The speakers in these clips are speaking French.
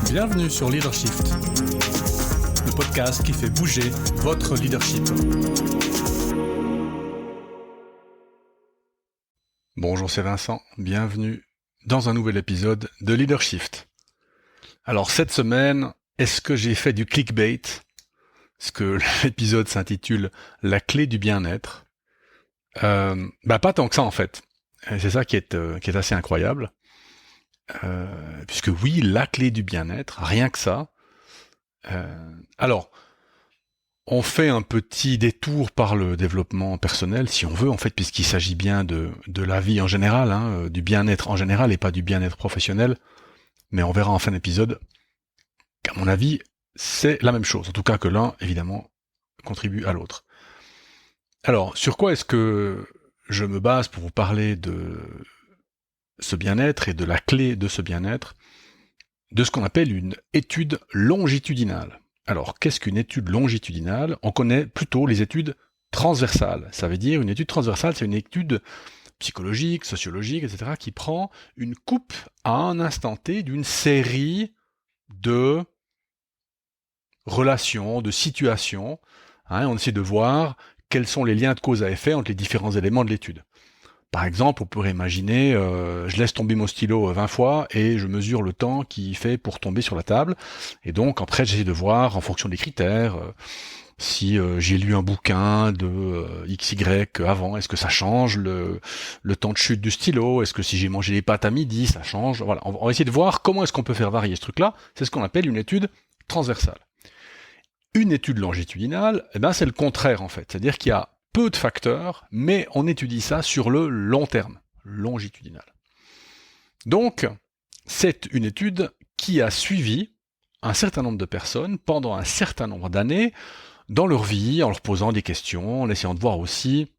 Bienvenue sur Leadershift, le podcast qui fait bouger votre leadership. Bonjour, c'est Vincent, bienvenue dans un nouvel épisode de Leadershift. Alors cette semaine, est-ce que j'ai fait du clickbait ? Parce que l'épisode s'intitule « La clé du bien-être ». Pas tant que ça en fait. Et c'est ça qui est assez incroyable. Puisque oui, la clé du bien-être, rien que ça. Alors, on fait un petit détour par le développement personnel, si on veut, en fait, puisqu'il s'agit bien de la vie en général, du bien-être en général et pas du bien-être professionnel. Mais on verra en fin d'épisode qu'à mon avis, c'est la même chose. En tout cas que l'un, évidemment, contribue à l'autre. Alors, sur quoi est-ce que je me base pour vous parler de ce bien-être et de la clé de ce bien-être, de ce qu'on appelle une étude longitudinale. Alors, qu'est-ce qu'une étude longitudinale ? On connaît plutôt les études transversales. Ça veut dire, une étude transversale, c'est une étude psychologique, sociologique, etc., qui prend une coupe à un instant T d'une série de relations, de situations. On essaie de voir quels sont les liens de cause à effet entre les différents éléments de l'étude. Par exemple, on pourrait imaginer, je laisse tomber mon stylo 20 fois et je mesure le temps qu'il fait pour tomber sur la table. Et donc, après, j'essaie de voir, en fonction des critères, si j'ai lu un bouquin de XY avant, est-ce que ça change le temps de chute du stylo ? Est-ce que si j'ai mangé des pâtes à midi, ça change ? Voilà, on va essayer de voir comment est-ce qu'on peut faire varier ce truc-là. C'est ce qu'on appelle une étude transversale. Une étude longitudinale, c'est le contraire en fait. C'est-à-dire qu'il y a peu de facteurs, mais on étudie ça sur le long terme, longitudinal. Donc, c'est une étude qui a suivi un certain nombre de personnes pendant un certain nombre d'années dans leur vie, en leur posant des questions, en essayant de voir aussi,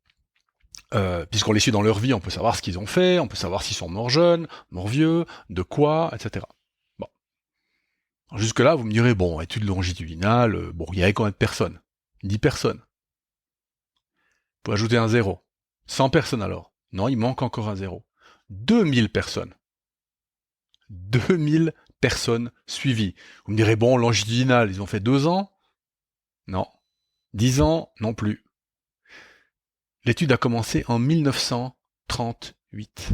puisqu'on les suit dans leur vie, on peut savoir ce qu'ils ont fait, on peut savoir s'ils sont morts jeunes, morts vieux, de quoi, etc. Bon. Alors jusque-là, vous me direz, étude longitudinale, il y avait combien de personnes ? 10 personnes. Pour ajouter un 0. 100 personnes alors. Non, il manque encore un 0. 2000 personnes. 2000 personnes suivies. Vous me direz, longitudinal, ils ont fait 2 ans ? Non. 10 ans ? Non plus. L'étude a commencé en 1938.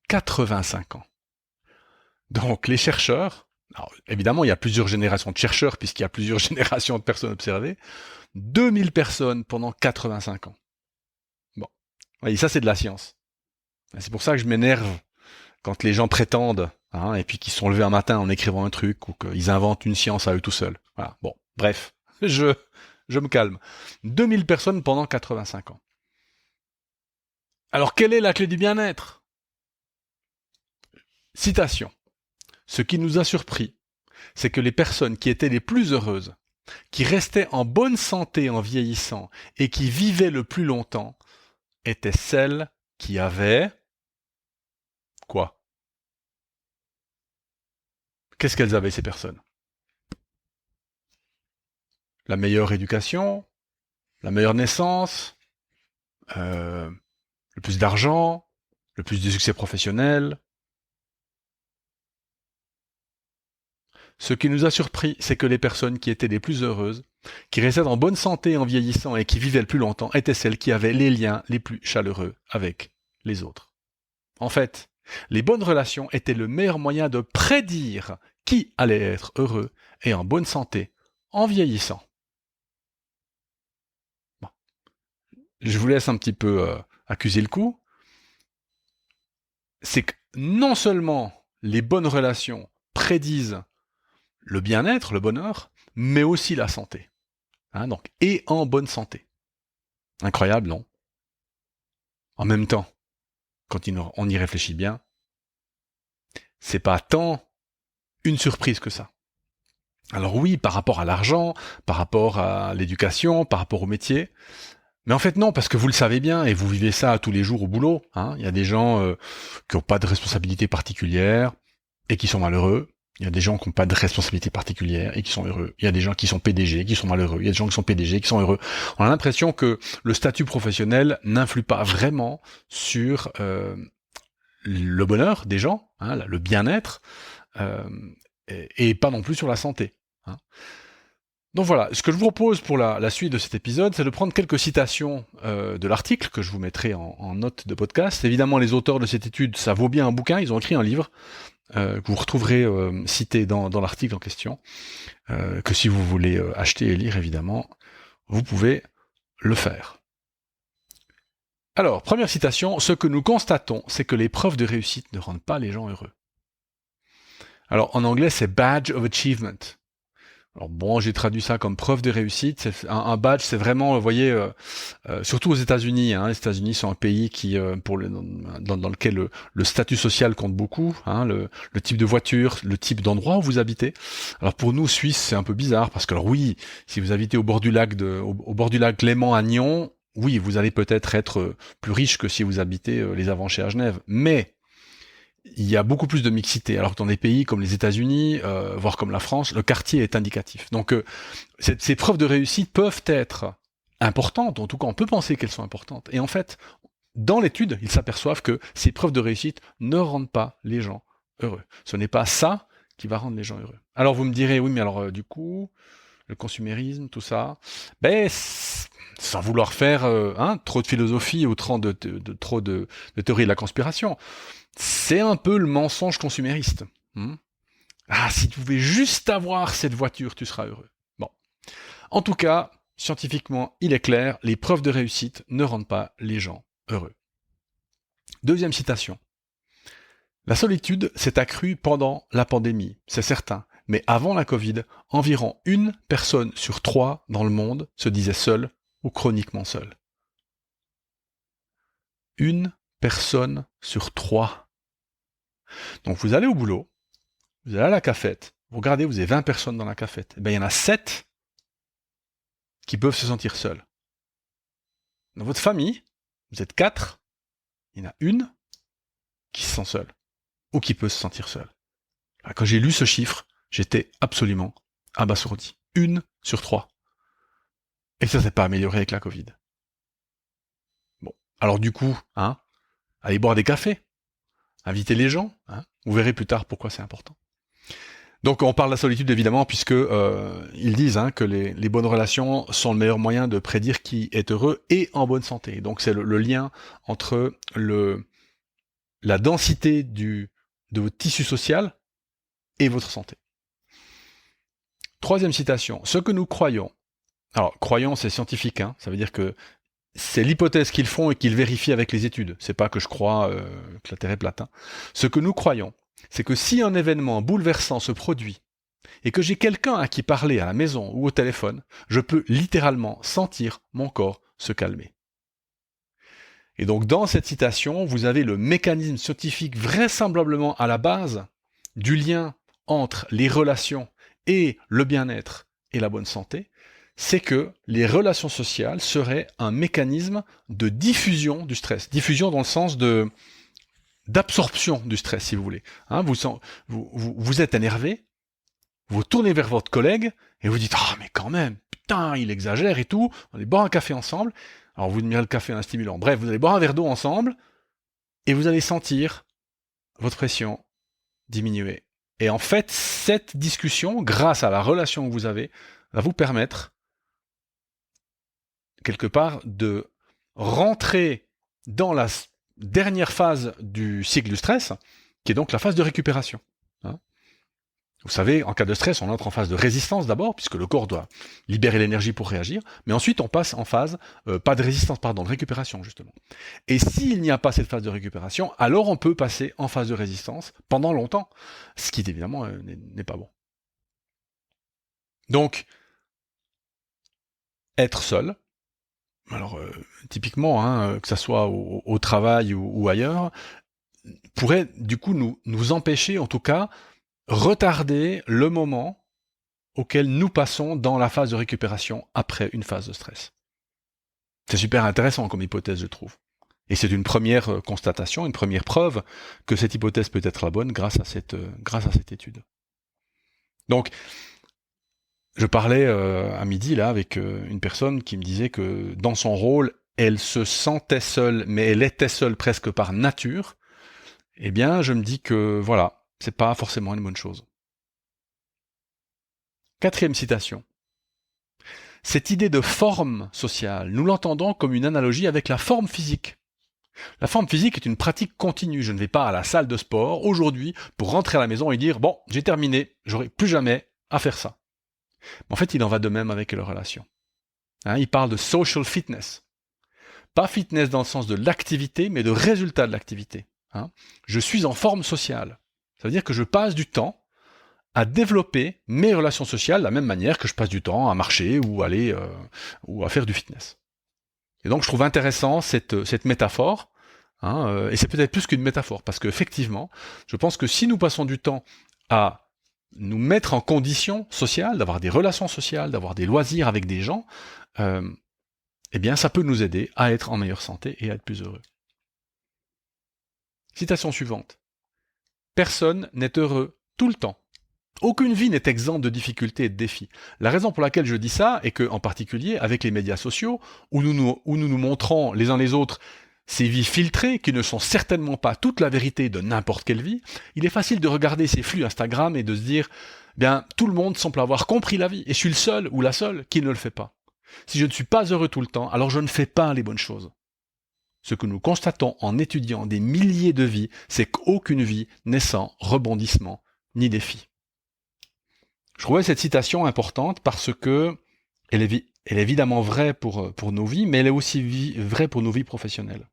85 ans. Donc, les chercheurs, alors évidemment, il y a plusieurs générations de chercheurs, puisqu'il y a plusieurs générations de personnes observées, 2000 personnes pendant 85 ans. Et ça, c'est de la science. C'est pour ça que je m'énerve quand les gens prétendent, et puis qu'ils se sont levés un matin en écrivant un truc, ou qu'ils inventent une science à eux tout seuls. Voilà. Bref, je me calme. 2000 personnes pendant 85 ans. Alors, quelle est la clé du bien-être ? Citation. Ce qui nous a surpris, c'est que les personnes qui étaient les plus heureuses, qui restaient en bonne santé en vieillissant et qui vivaient le plus longtemps, étaient celles qui avaient... Quoi ? Qu'est-ce qu'elles avaient, ces personnes ? La meilleure éducation, la meilleure naissance, le plus d'argent, le plus de succès professionnel. Ce qui nous a surpris, c'est que les personnes qui étaient les plus heureuses, qui restaient en bonne santé en vieillissant et qui vivaient le plus longtemps, étaient celles qui avaient les liens les plus chaleureux avec les autres. En fait, les bonnes relations étaient le meilleur moyen de prédire qui allait être heureux et en bonne santé en vieillissant. Je vous laisse un petit peu accuser le coup. C'est que non seulement les bonnes relations prédisent le bien-être, le bonheur, mais aussi la santé. Et en bonne santé. Incroyable, non ? En même temps, quand on y réfléchit bien, c'est pas tant une surprise que ça. Alors oui, par rapport à l'argent, par rapport à l'éducation, par rapport au métier, mais en fait non, parce que vous le savez bien, et vous vivez ça tous les jours au boulot. Il y a des gens qui n'ont pas de responsabilité particulière et qui sont malheureux. Il y a des gens qui n'ont pas de responsabilité particulière et qui sont heureux. Il y a des gens qui sont PDG, qui sont malheureux. Il y a des gens qui sont PDG, qui sont heureux. On a l'impression que le statut professionnel n'influe pas vraiment sur le bonheur des gens, le bien-être. et pas non plus sur la santé. Hein. Donc voilà, ce que je vous propose pour la suite de cet épisode, c'est de prendre quelques citations de l'article que je vous mettrai en note de podcast. Évidemment, les auteurs de cette étude, ça vaut bien un bouquin, ils ont écrit un livre que vous retrouverez cité dans l'article en question, que si vous voulez acheter et lire, évidemment, vous pouvez le faire. Alors, première citation, ce que nous constatons, c'est que les preuves de réussite ne rendent pas les gens heureux. Alors, en anglais, c'est badge of achievement. Alors bon, j'ai traduit ça comme preuve de réussite. C'est un badge, c'est vraiment, vous voyez, surtout aux États-Unis. Hein, les États-Unis sont un pays qui, dans lequel le statut social compte beaucoup. Hein, le type de voiture, le type d'endroit où vous habitez. Alors pour nous, Suisses, c'est un peu bizarre parce que, alors oui, si vous habitez au bord du lac Léman à Nyon, oui, vous allez peut-être être plus riche que si vous habitez les Avanchers à Genève. Mais il y a beaucoup plus de mixité, alors que dans des pays comme les États-Unis, voire comme la France, le quartier est indicatif. Donc ces preuves de réussite peuvent être importantes, en tout cas on peut penser qu'elles sont importantes. Et en fait, dans l'étude, ils s'aperçoivent que ces preuves de réussite ne rendent pas les gens heureux. Ce n'est pas ça qui va rendre les gens heureux. Alors vous me direz, oui mais alors du coup, le consumérisme, tout ça, ben sans vouloir faire trop de philosophie ou trop de théorie de la conspiration, c'est un peu le mensonge consumériste. Ah, si tu pouvais juste avoir cette voiture, tu seras heureux. Bon. En tout cas, scientifiquement, il est clair, les preuves de réussite ne rendent pas les gens heureux. Deuxième citation. La solitude s'est accrue pendant la pandémie, c'est certain, mais avant la Covid, environ 1 personne sur 3 dans le monde se disait seule ou chroniquement seule. 1 personne sur 3. Donc vous allez au boulot, vous allez à la cafette, vous regardez, vous avez 20 personnes dans la cafette, et bien il y en a 7 qui peuvent se sentir seuls. Dans votre famille, vous êtes 4, il y en a 1 qui se sent seule, ou qui peut se sentir seule. Quand j'ai lu ce chiffre, j'étais absolument abasourdi. 1 sur 3. Et ça s'est pas amélioré avec la Covid. Bon, alors du coup, allez boire des cafés, invitez les gens, vous verrez plus tard pourquoi c'est important. Donc on parle de la solitude évidemment puisque ils disent que les bonnes relations sont le meilleur moyen de prédire qui est heureux et en bonne santé. Donc c'est le lien entre la densité de votre tissu social et votre santé. Troisième citation, ce que nous croyons. Alors croyons c'est scientifique, ça veut dire que c'est l'hypothèse qu'ils font et qu'ils vérifient avec les études. C'est pas que je crois que la Terre est plate. Ce que nous croyons, c'est que si un événement bouleversant se produit et que j'ai quelqu'un à qui parler à la maison ou au téléphone, je peux littéralement sentir mon corps se calmer. Et donc dans cette citation, vous avez le mécanisme scientifique vraisemblablement à la base du lien entre les relations et le bien-être et la bonne santé, c'est que les relations sociales seraient un mécanisme de diffusion du stress. Diffusion dans le sens d'absorption du stress, si vous voulez. Vous êtes énervé, vous tournez vers votre collègue et vous dites « Ah, mais quand même, putain, il exagère et tout, on allait boire un café ensemble. » Alors vous admirez le café, un stimulant. Bref, vous allez boire un verre d'eau ensemble et vous allez sentir votre pression diminuer. Et en fait, cette discussion, grâce à la relation que vous avez, va vous permettre quelque part de rentrer dans la dernière phase du cycle du stress, qui est donc la phase de récupération. Vous savez, en cas de stress, on entre en phase de résistance d'abord, puisque le corps doit libérer l'énergie pour réagir, mais ensuite on passe en phase, de récupération justement. Et s'il n'y a pas cette phase de récupération, alors on peut passer en phase de résistance pendant longtemps, ce qui évidemment n'est pas bon. Donc, être seul, alors typiquement, que ça soit au travail ou ailleurs, pourrait du coup nous empêcher, en tout cas, retarder le moment auquel nous passons dans la phase de récupération après une phase de stress. C'est super intéressant comme hypothèse, je trouve. Et c'est une première constatation, une première preuve que cette hypothèse peut être la bonne grâce à cette étude. Donc, je parlais à midi là avec une personne qui me disait que dans son rôle, elle se sentait seule, mais elle était seule presque par nature. Eh bien, je me dis que voilà, c'est pas forcément une bonne chose. Quatrième citation. Cette idée de forme sociale, nous l'entendons comme une analogie avec la forme physique. La forme physique est une pratique continue. Je ne vais pas à la salle de sport aujourd'hui pour rentrer à la maison et dire « Bon, j'ai terminé, j'aurai plus jamais à faire ça ». En fait, il en va de même avec les relations. Il parle de social fitness. Pas fitness dans le sens de l'activité, mais de résultat de l'activité. Je suis en forme sociale. Ça veut dire que je passe du temps à développer mes relations sociales de la même manière que je passe du temps à marcher ou aller ou à faire du fitness. Et donc je trouve intéressant cette métaphore, et c'est peut-être plus qu'une métaphore, parce qu'effectivement, je pense que si nous passons du temps à nous mettre en condition sociale, d'avoir des relations sociales, d'avoir des loisirs avec des gens, eh bien ça peut nous aider à être en meilleure santé et à être plus heureux. Citation suivante. Personne n'est heureux tout le temps. Aucune vie n'est exempte de difficultés et de défis. La raison pour laquelle je dis ça est que, en particulier, avec les médias sociaux, où nous nous montrons les uns les autres ces vies filtrées, qui ne sont certainement pas toute la vérité de n'importe quelle vie, il est facile de regarder ces flux Instagram et de se dire, bien, tout le monde semble avoir compris la vie, et je suis le seul ou la seule qui ne le fait pas. Si je ne suis pas heureux tout le temps, alors je ne fais pas les bonnes choses. Ce que nous constatons en étudiant des milliers de vies, c'est qu'aucune vie n'est sans rebondissement ni défi. Je trouvais cette citation importante parce que elle est évidemment vraie pour nos vies, mais elle est aussi vraie pour nos vies professionnelles.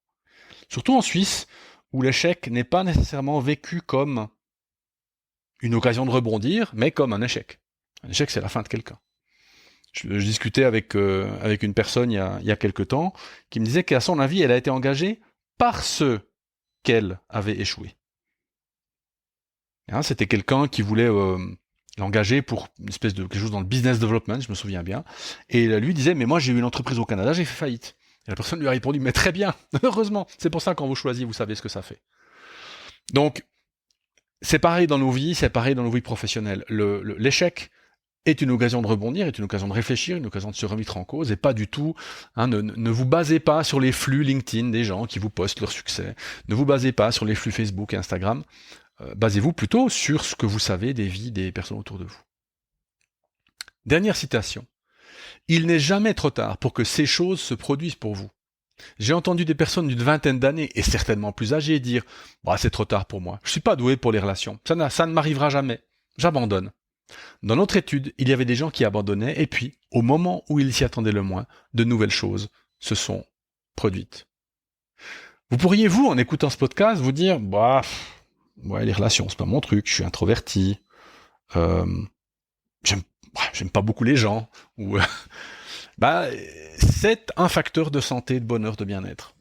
Surtout en Suisse, où l'échec n'est pas nécessairement vécu comme une occasion de rebondir, mais comme un échec. Un échec, c'est la fin de quelqu'un. Je discutais avec une personne il y a quelque temps, qui me disait qu'à son avis, elle a été engagée parce qu'elle avait échoué. C'était quelqu'un qui voulait l'engager pour une espèce de quelque chose dans le business development, je me souviens bien, et lui disait, mais moi j'ai eu une entreprise au Canada, j'ai fait faillite. Et la personne lui a répondu, mais très bien, heureusement, c'est pour ça que quand vous choisissez, vous savez ce que ça fait. Donc, c'est pareil dans nos vies, c'est pareil dans nos vies professionnelles. L'échec est une occasion de rebondir, est une occasion de réfléchir, une occasion de se remettre en cause, et pas du tout, ne vous basez pas sur les flux LinkedIn des gens qui vous postent leur succès, ne vous basez pas sur les flux Facebook et Instagram, basez-vous plutôt sur ce que vous savez des vies des personnes autour de vous. Dernière citation. Il n'est jamais trop tard pour que ces choses se produisent pour vous. J'ai entendu des personnes d'une vingtaine d'années, et certainement plus âgées, dire « c'est trop tard pour moi, je suis pas doué pour les relations, ça ne m'arrivera jamais, j'abandonne ». Dans notre étude, il y avait des gens qui abandonnaient, et puis, au moment où ils s'y attendaient le moins, de nouvelles choses se sont produites. Vous pourriez, vous, en écoutant ce podcast, vous dire les relations, c'est pas mon truc, je suis introverti, j'aime pas beaucoup les gens, ou c'est un facteur de santé, de bonheur, de bien-être.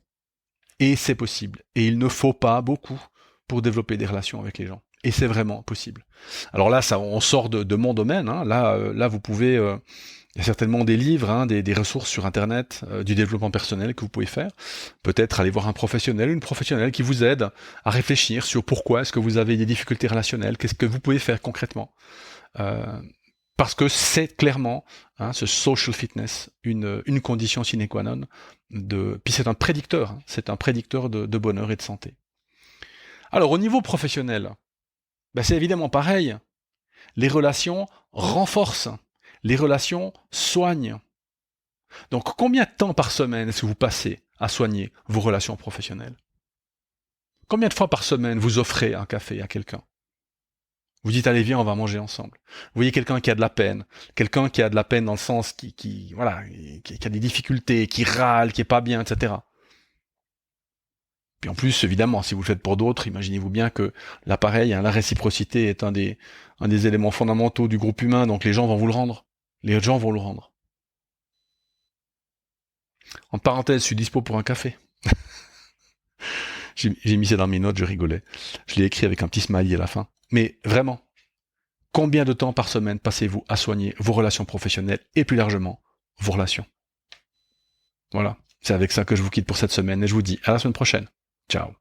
Et c'est possible. Et il ne faut pas beaucoup pour développer des relations avec les gens. Et c'est vraiment possible. Alors là, on sort de mon domaine. Là, vous pouvez... il y a certainement des livres, des ressources sur Internet, du développement personnel que vous pouvez faire. Peut-être aller voir un professionnel, une professionnelle qui vous aide à réfléchir sur pourquoi est-ce que vous avez des difficultés relationnelles, qu'est-ce que vous pouvez faire concrètement. Parce que c'est clairement, ce social fitness, une condition sine qua non, puis c'est un prédicteur, de bonheur et de santé. Alors au niveau professionnel, c'est évidemment pareil. Les relations renforcent, les relations soignent. Donc combien de temps par semaine est-ce que vous passez à soigner vos relations professionnelles? Combien de fois par semaine vous offrez un café à quelqu'un? Vous dites, allez, viens, on va manger ensemble. Vous voyez quelqu'un qui a de la peine dans le sens qui a des difficultés, qui râle, qui est pas bien, etc. Puis en plus, évidemment, si vous le faites pour d'autres, imaginez-vous bien que là, pareil, la réciprocité est un des éléments fondamentaux du groupe humain, donc les gens vont vous le rendre. Les gens vont le rendre. En parenthèse, je suis dispo pour un café. J'ai mis ça dans mes notes, je rigolais. Je l'ai écrit avec un petit smiley à la fin. Mais vraiment, combien de temps par semaine passez-vous à soigner vos relations professionnelles et plus largement, vos relations? Voilà, c'est avec ça que je vous quitte pour cette semaine et je vous dis à la semaine prochaine. Ciao.